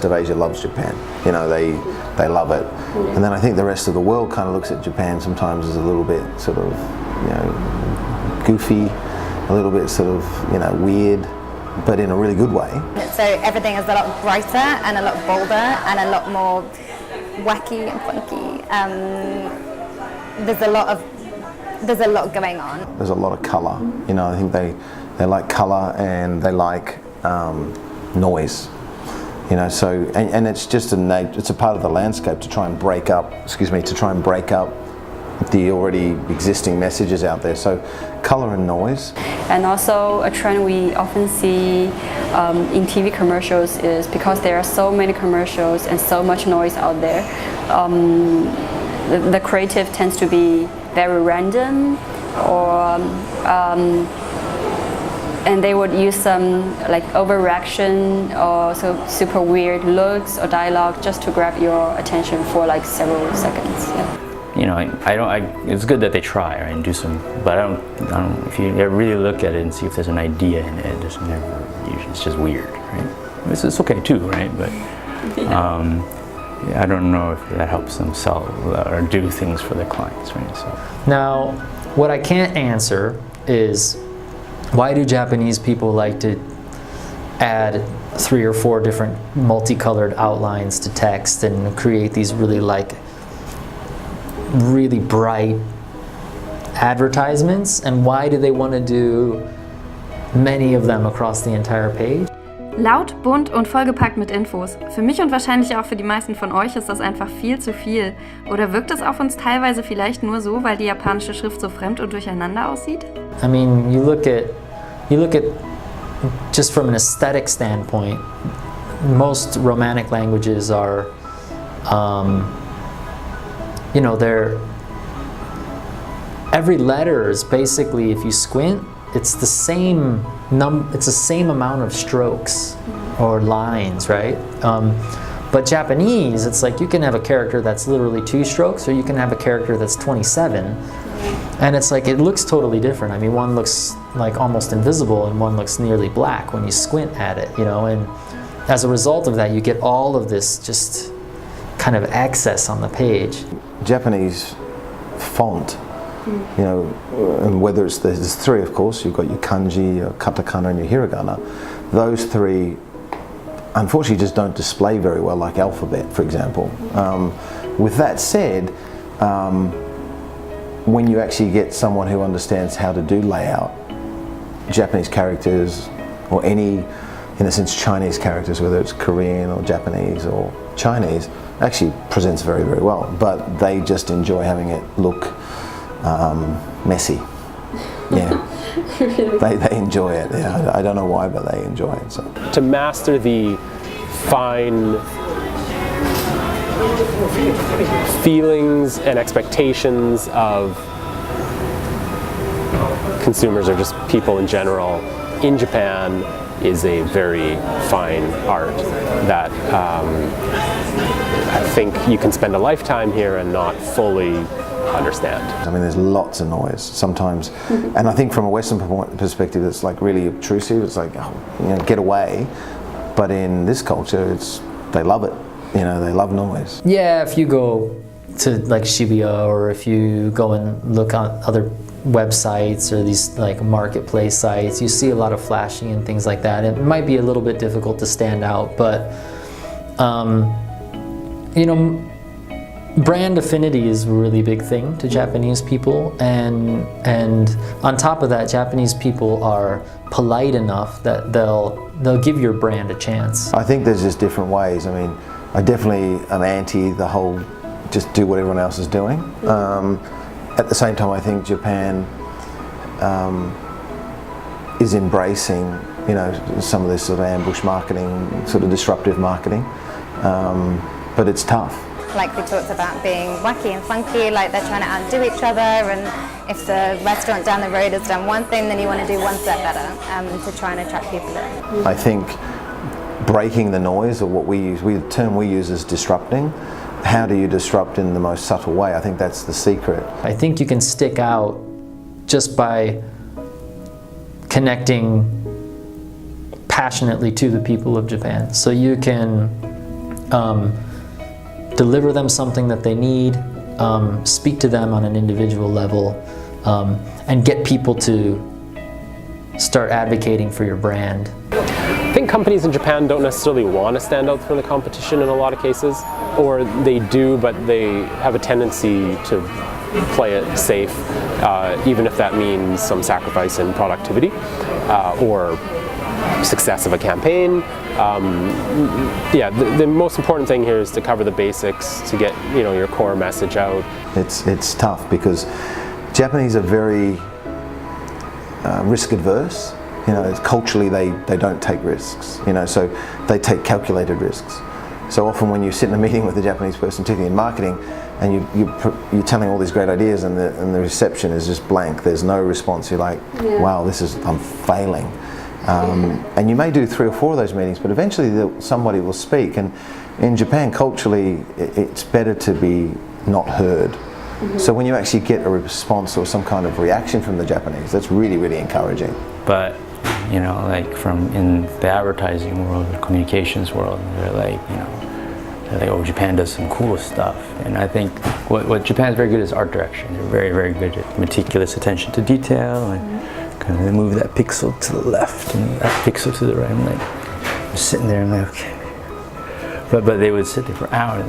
of Asia loves Japan. You know, they love it. And then I think the rest of the world kind of looks at Japan sometimes as a little bit sort of, you know, goofy, a little bit sort of, you know, weird, but in a really good way. So everything is a lot brighter and a lot bolder and a lot more wacky and funky. There's a lot going on. There's a lot of colour. You know, I think they like colour and they like noise. You know, so and it's just it's a part of the landscape to try and break up. The already existing messages out there. So color and noise. And also a trend we often see in TV commercials is because there are so many commercials and so much noise out there, the creative tends to be very random, or and they would use some like overreaction or so super weird looks or dialogue just to grab your attention for like several seconds. Yeah. You know, it's good that they try, right, and do some, but I don't. If you really look at it and see if there's an idea in it, there's never. It's just weird, right? It's okay too, right? But I don't know if that helps them sell or do things for their clients, right? So now, what I can't answer is why do Japanese people like to add 3 or 4 different multicolored outlines to text and create these really bright advertisements, and why do they want to do many of them across the entire page? Laut, bunt und vollgepackt mit Infos. Für mich und wahrscheinlich auch für die meisten von euch ist das einfach viel zu viel. Oder wirkt es auf uns teilweise vielleicht nur so, weil die japanische Schrift so fremd und durcheinander aussieht? I mean, you look at just from an aesthetic standpoint, most Romantic languages are you know, every letter is basically, if you squint, it's the same amount of strokes or lines, right? But Japanese, it's like you can have a character that's literally 2 strokes, or you can have a character that's 27, and it's like it looks totally different. I mean, one looks like almost invisible, and one looks nearly black when you squint at it, you know. And as a result of that, you get all of this just kind of excess on the page. Japanese font, you know, and whether there's 3, of course, you've got your kanji, your katakana and your hiragana. Those 3 unfortunately just don't display very well like alphabet, for example. With that said, when you actually get someone who understands how to do layout, Japanese characters, or any, in a sense, Chinese characters, whether it's Korean or Japanese or Chinese, actually presents very, very well, but they just enjoy having it look messy. Yeah, they enjoy it. Yeah, I don't know why, but they enjoy it. So to master the fine feelings and expectations of consumers, or just people in general, in Japan is a very fine art that I think you can spend a lifetime here and not fully understand. I mean, there's lots of noise sometimes, and I think from a Western perspective, it's like really obtrusive. It's like, oh, you know, get away. But in this culture, they love it. You know, they love noise. Yeah, if you go to like Shibuya, or if you go and look on other websites or these like marketplace sites, you see a lot of flashing and things like that. It might be a little bit difficult to stand out, but you know, brand affinity is a really big thing to Japanese people, and on top of that, Japanese people are polite enough that they'll give your brand a chance. I think there's just different ways. I mean, I definitely am anti the whole just do what everyone else is doing. At the same time, I think Japan is embracing, you know, some of this sort of ambush marketing, sort of disruptive marketing, but it's tough. Like we talked about being wacky and funky, like they're trying to outdo each other, and if the restaurant down the road has done one thing, then you want to do one step better to try and attract people in. I think breaking the noise, or what the term we use is disrupting. How do you disrupt in the most subtle way? I think that's the secret. I think you can stick out just by connecting passionately to the people of Japan. So you can deliver them something that they need, speak to them on an individual level, and get people to start advocating for your brand. I think companies in Japan don't necessarily want to stand out from the competition in a lot of cases, or they do, but they have a tendency to play it safe, even if that means some sacrifice in productivity or success of a campaign. The most important thing here is to cover the basics, to get your core message out. It's tough because Japanese are very risk adverse. Culturally they don't take risks. So they take calculated risks. So often when you sit in a meeting with a Japanese person, particularly in marketing, and you're telling all these great ideas, and the reception is just blank. There's no response. You're like, wow, I'm failing. And you may do 3 or 4 of those meetings, but eventually somebody will speak. And in Japan, culturally, it's better to be not heard. Mm-hmm. So when you actually get a response or some kind of reaction from the Japanese, that's really, really encouraging. But like from in the advertising world, the communications world, they're like, oh, Japan does some cool stuff. And I think what Japan is very good is art direction. They're very, very good at meticulous attention to detail, and kind of move that pixel to the left and that pixel to the right. I'm sitting there and I'm like, okay. But they would sit there for hours,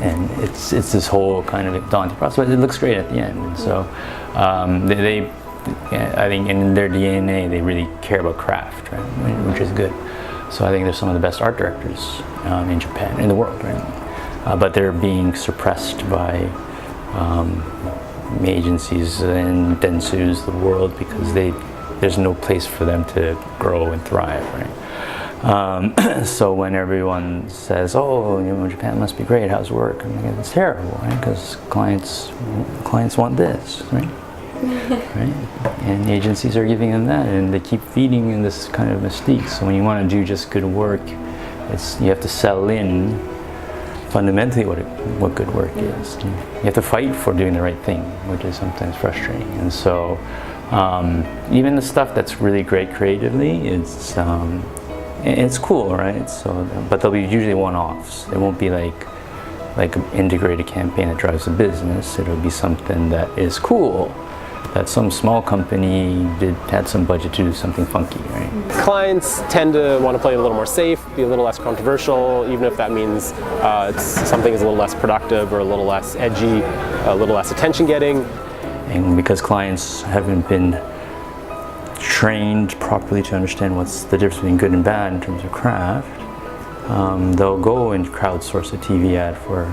and it's this whole kind of daunting process. But it looks great at the end. And so I think in their DNA they really care about craft, right? Which is good. So I think they're some of the best art directors in Japan, in the world, right? But they're being suppressed by agencies and densus of the world because there's no place for them to grow and thrive, right? So when everyone says, "Oh, Japan must be great. How's work?" I'm like, it's terrible, right? Because clients want this, right? Right? And agencies are giving them that, and they keep feeding in this kind of mystique. So when you want to do just good work, you have to sell in fundamentally what good work is. You have to fight for doing the right thing, which is sometimes frustrating. And so even the stuff that's really great creatively, it's cool, right? So, but they'll be usually one-offs. They won't be like an integrated campaign that drives the business. It'll be something that is cool, that some small company had some budget to do something funky, right? Clients tend to want to play a little more safe, be a little less controversial, even if that means something is a little less productive or a little less edgy, a little less attention-getting. And because clients haven't been trained properly to understand what's the difference between good and bad in terms of craft, they'll go and crowdsource a TV ad for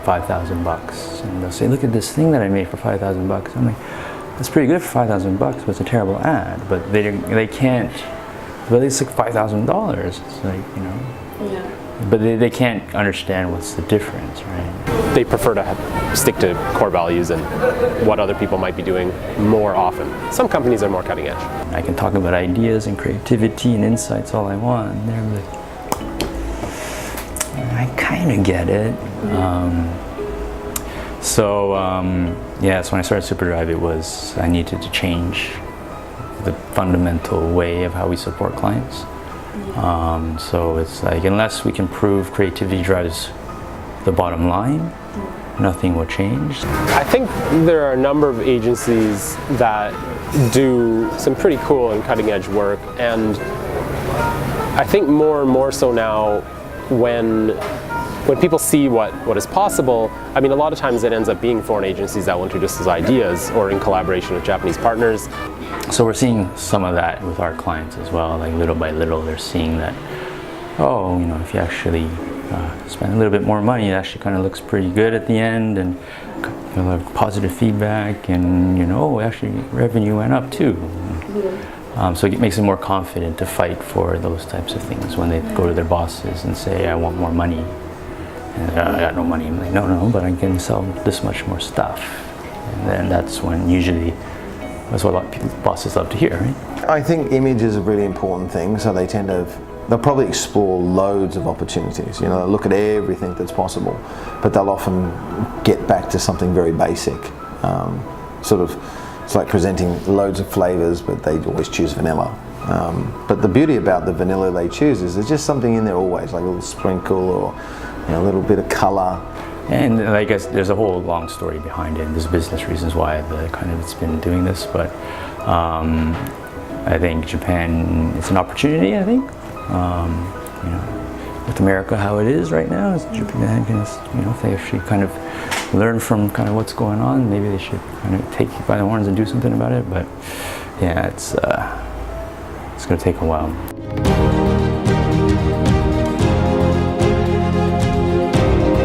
$5,000, and they'll say, "Look at this thing that I made for $5,000." I'm like, "That's pretty good for $5,000, but it's a terrible ad." But they can't. But it's like $5,000. It's like Yeah. But they can't understand what's the difference, right? They prefer to stick to core values and what other people might be doing more often. Some companies are more cutting edge. I can talk about ideas and creativity and insights all I want. And they're like, I kind of get it. So when I started Superdrive, I needed to change the fundamental way of how we support clients. So it's like, unless we can prove creativity drives the bottom line, nothing will change. I think there are a number of agencies that do some pretty cool and cutting edge work, and I think more and more so now when people see what is possible. I mean, a lot of times it ends up being foreign agencies that will introduce those ideas, or in collaboration with Japanese partners. So we're seeing some of that with our clients as well. Like little by little, they're seeing that, if you actually spend a little bit more money, it actually kind of looks pretty good at the end, and you'll have positive feedback, and actually revenue went up too. So it makes them more confident to fight for those types of things when they go to their bosses and say, "I want more money." And I got no money. I'm like, no, but I can sell this much more stuff. And then that's when that's what a lot of bosses love to hear, right? I think image is a really important thing, so they'll probably explore loads of opportunities. They'll look at everything that's possible, but they'll often get back to something very basic. It's like presenting loads of flavors, but they always choose vanilla. But the beauty about the vanilla they choose is there's just something in there always, like a little sprinkle or a little bit of color. And I guess there's a whole long story behind it. There's business reasons why it's been doing this, but I think Japan, it's an opportunity. I think with America how it is right now, Japan can, if they actually kind of learn from kind of what's going on, maybe they should kind of take it by the horns and do something about it. But yeah, it's going to take a while.